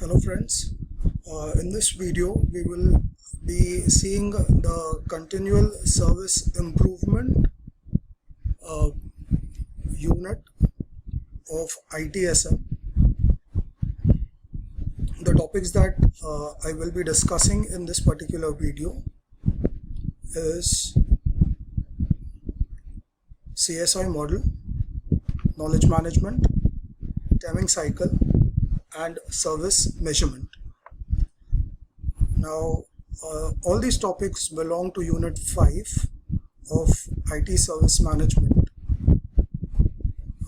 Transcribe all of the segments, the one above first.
Hello friends, in this video we will be seeing the continual service improvement unit of ITSM. The topics that I will be discussing in this particular video is CSI model, knowledge management, timing cycle, and service measurement. Now, all these topics belong to Unit 5 of IT Service Management.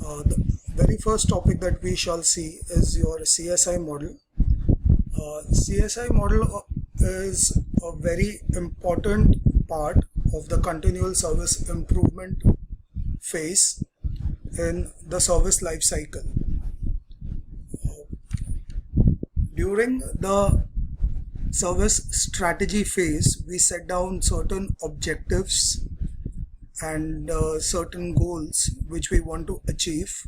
The very first topic that we shall see is your CSI model. CSI model is a very important part of the continual service improvement phase in the service life cycle. During the service strategy phase, we set down certain objectives and certain goals which we want to achieve.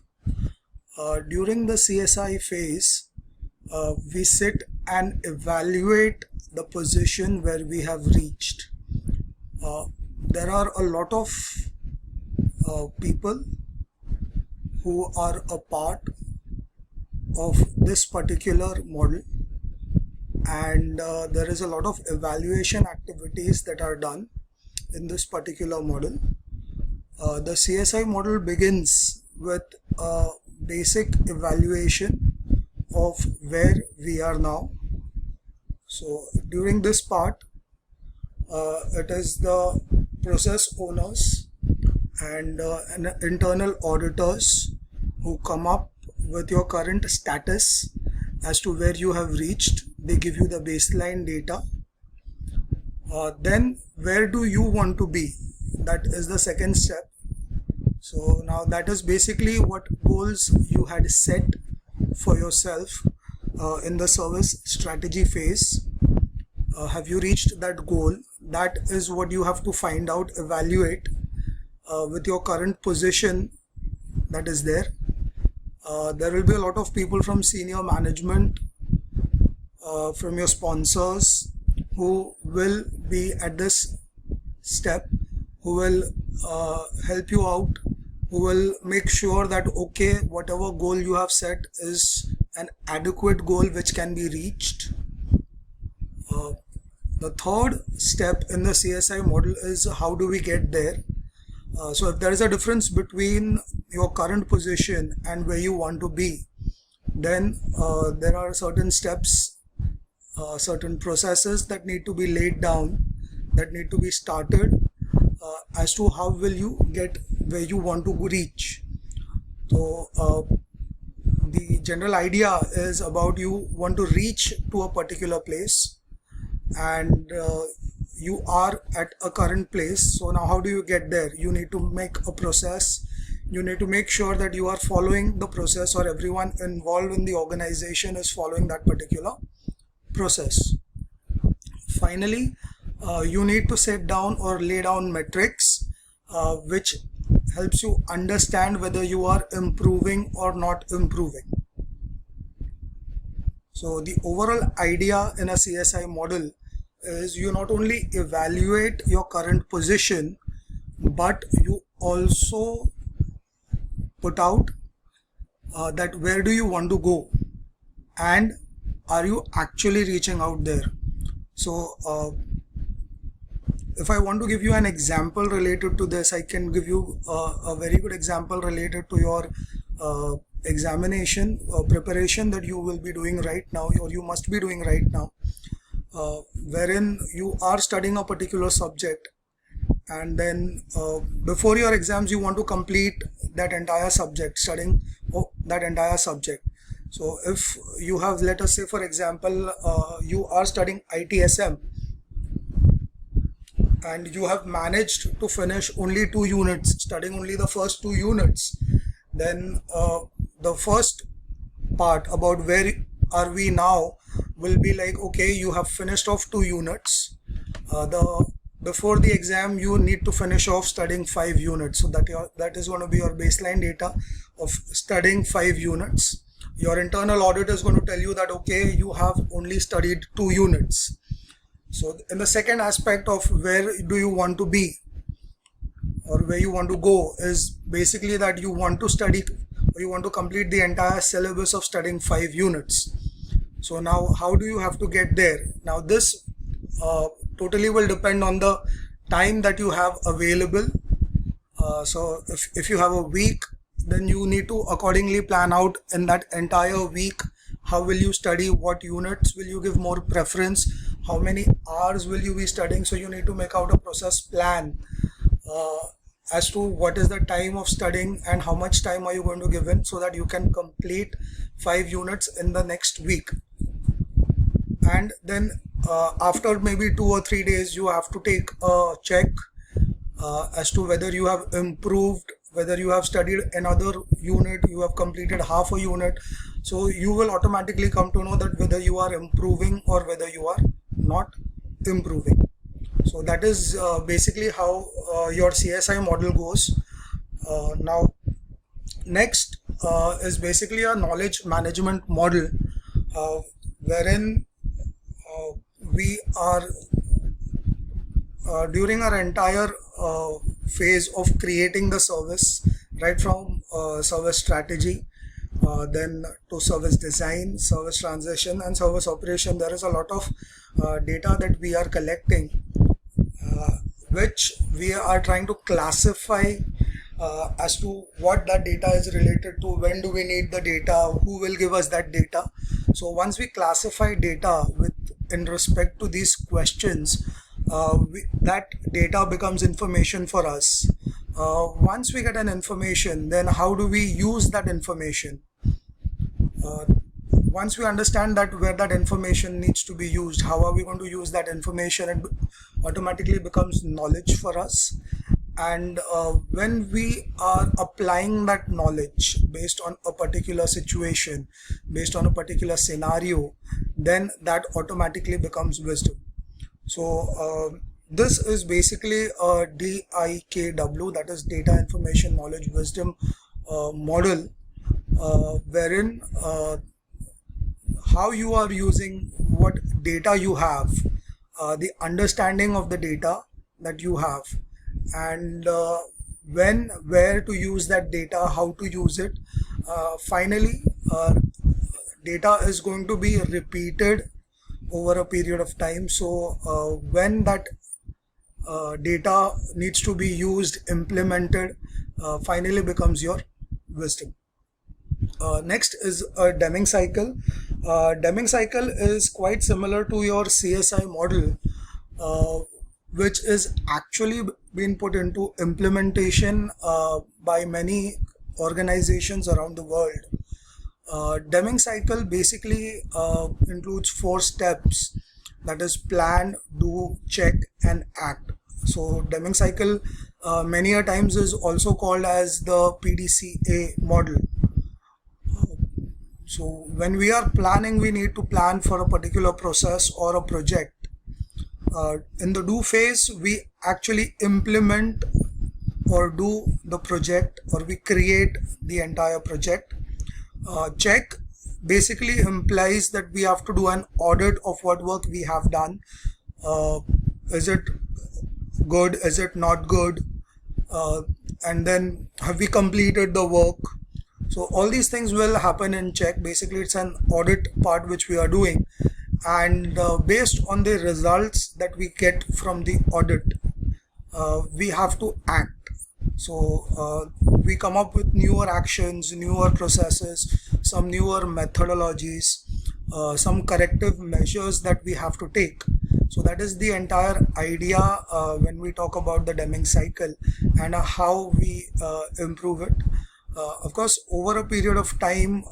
During the CSI phase, we sit and evaluate the position where we have reached. There are a lot of people who are a part of this particular model, and there is a lot of evaluation activities that are done in this particular model. The CSI model begins with a basic evaluation of where we are now. So during this part, it is the process owners and internal auditors who come up with your current status as to where you have reached. They give you the baseline data. Then where do you want to be? That is the second step. So now that is basically what goals you had set for yourself in the service strategy phase. Have you reached that goal? That is what you have to find out, evaluate with your current position that is there. There will be a lot of people from senior management, from your sponsors, who will be at this step, who will help you out, who will make sure that okay, whatever goal you have set is an adequate goal which can be reached. The third step in the CSI model is how do we get there. So if there is a difference between your current position and where you want to be, then there are certain steps, certain processes that need to be laid down, that need to be started as to how will you get where you want to reach. So the general idea is about you want to reach to a particular place, and you are at a current place. So now how do you get there? You need to make a process. You need to make sure that you are following the process, or everyone involved in the organization is following that particular process. Finally, you need to set down or lay down metrics which helps you understand whether you are improving or not improving. So the overall idea in a CSI model is you not only evaluate your current position, but you also put out that where do you want to go, and are you actually reaching out there. So if I want to give you an example related to this, I can give you a very good example related to your examination preparation that you will be doing right now, or you must be doing right now, wherein you are studying a particular subject, and then before your exams you want to complete that entire subject, studying that entire subject. So if you have, let us say for example, you are studying ITSM and you have managed to finish only 2 units, studying only the first 2 units, then the first part about where are we now will be like, okay, you have finished off 2 units. Before the exam you need to finish off studying 5 units. So that is going to be your baseline data of studying 5 units. your internal audit is going to tell you that okay, you have only studied 2 units. So in the second aspect of where do you want to be or where you want to go is basically that you want to study or you want to complete the entire syllabus of studying 5 units. So now how do you have to get there? Now this totally will depend on the time that you have available. So if you have a week, then you need to accordingly plan out in that entire week how will you study, what units will you give more preference, how many hours will you be studying. So you need to make out a process plan as to what is the time of studying and how much time are you going to give in, so that you can complete 5 units in the next week. And then after maybe 2 or 3 days, you have to take a check as to whether you have improved, whether you have studied another unit, you have completed half a unit. So you will automatically come to know that whether you are improving or whether you are not improving. So that is basically how your CSI model goes. Now next is basically a knowledge management model, wherein we are during our entire phase of creating the service, right from service strategy, then to service design, service transition and service operation, there is a lot of data that we are collecting, which we are trying to classify as to what that data is related to, when do we need the data, who will give us that data. So once we classify data in respect to these questions, that data becomes information for us. Once we get an information, then how do we use that information? Once we understand that where that information needs to be used, how are we going to use that information, it automatically becomes knowledge for us. And when we are applying that knowledge based on a particular situation, based on a particular scenario, then that automatically becomes wisdom. So this is basically a DIKW, that is Data Information Knowledge Wisdom model, wherein how you are using what data you have, the understanding of the data that you have, and when, where to use that data, how to use it. Finally, data is going to be repeated over a period of time. So when that data needs to be used, implemented, finally becomes your wisdom. Next is a Deming cycle. Deming cycle is quite similar to your CSI model, which is actually been put into implementation by many organizations around the world. Deming cycle basically includes 4 steps, that is plan, do, check and act. So Deming cycle many a times is also called as the PDCA model. So when we are planning, we need to plan for a particular process or a project. In the do phase, we actually implement or do the project, or we create the entire project. Check basically implies that we have to do an audit of what work we have done. Is it good? Is it not good? And then have we completed the work? So all these things will happen in check. Basically it's an audit part which we are doing, and based on the results that we get from the audit, we have to act. So we come up with newer actions, newer processes, some newer methodologies, some corrective measures that we have to take. So that is the entire idea when we talk about the Deming cycle and how we improve it. Of course, over a period of time,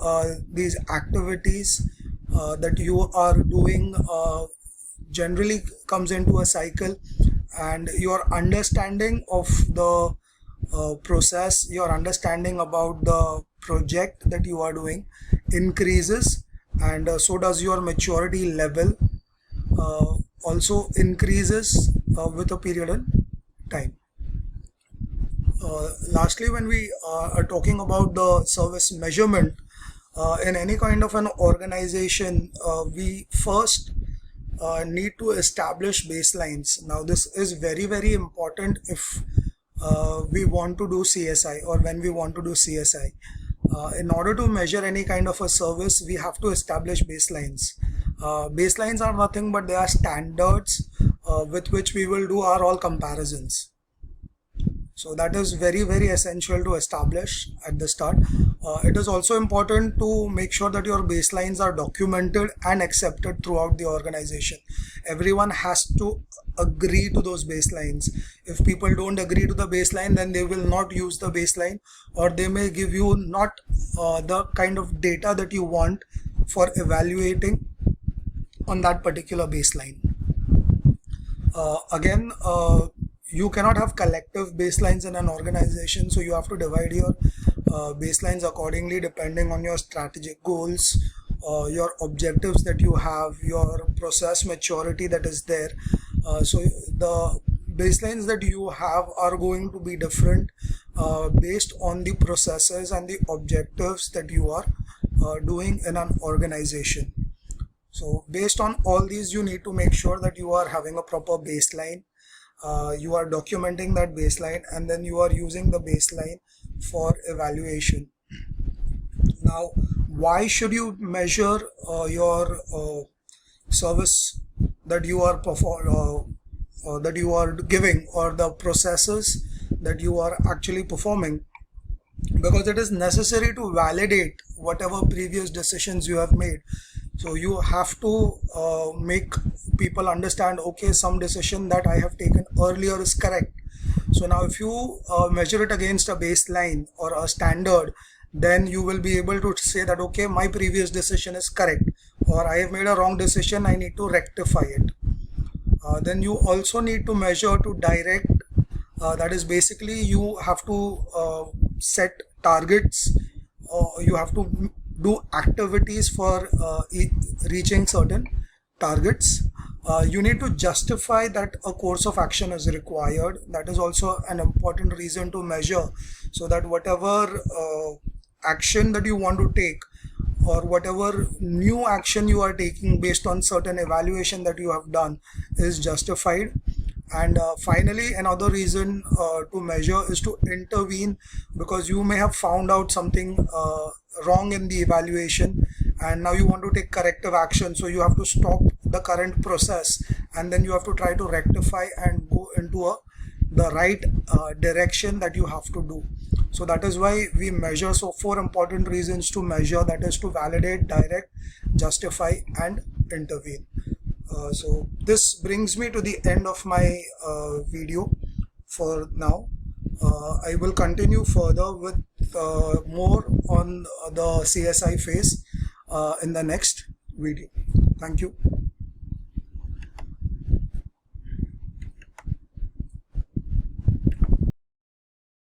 these activities that you are doing generally comes into a cycle, and your understanding of the process, your understanding about the project that you are doing increases, and so does your maturity level also increases with a period of time. Lastly, when we are talking about the service measurement, in any kind of an organization, we first need to establish baselines. Now, this is very, very important if we want to do CSI, or when we want to do CSI. In order to measure any kind of a service, we have to establish baselines. Baselines are nothing but they are standards with which we will do our all comparisons. So that is very, very essential to establish at the start. It is also important to make sure that your baselines are documented and accepted throughout the organization. Everyone has to agree to those baselines. If people don't agree to the baseline, then they will not use the baseline, or they may give you not the kind of data that you want for evaluating on that particular baseline. Again, you cannot have collective baselines in an organization, so you have to divide your baselines accordingly depending on your strategic goals, your objectives that you have, your process maturity that is there. So the baselines that you have are going to be different based on the processes and the objectives that you are doing in an organization. So based on all these, you need to make sure that you are having a proper baseline. You are documenting that baseline, and then you are using the baseline for evaluation. Now, why should you measure your service that you are that you are giving, or the processes that you are actually performing? Because it is necessary to validate whatever previous decisions you have made. So you have to make people understand, okay, some decision that I have taken earlier is correct. So now if you measure it against a baseline or a standard, then you will be able to say that, okay, my previous decision is correct, or I have made a wrong decision, I need to rectify it. Then you also need to measure to direct. That is basically you have to set targets, you have to do activities for reaching certain targets. You need to justify that a course of action is required. That is also an important reason to measure, so that whatever action that you want to take, or whatever new action you are taking based on certain evaluation that you have done, is justified. And finally, another reason to measure is to intervene, because you may have found out something wrong in the evaluation, and now you want to take corrective action. So you have to stop the current process, and then you have to try to rectify and go into the right direction that you have to do. So that is why we measure. So 4 important reasons to measure, that is to validate, direct, justify, and intervene. So this brings me to the end of my video for now. I will continue further with more on the CSI phase in the next video. Thank you.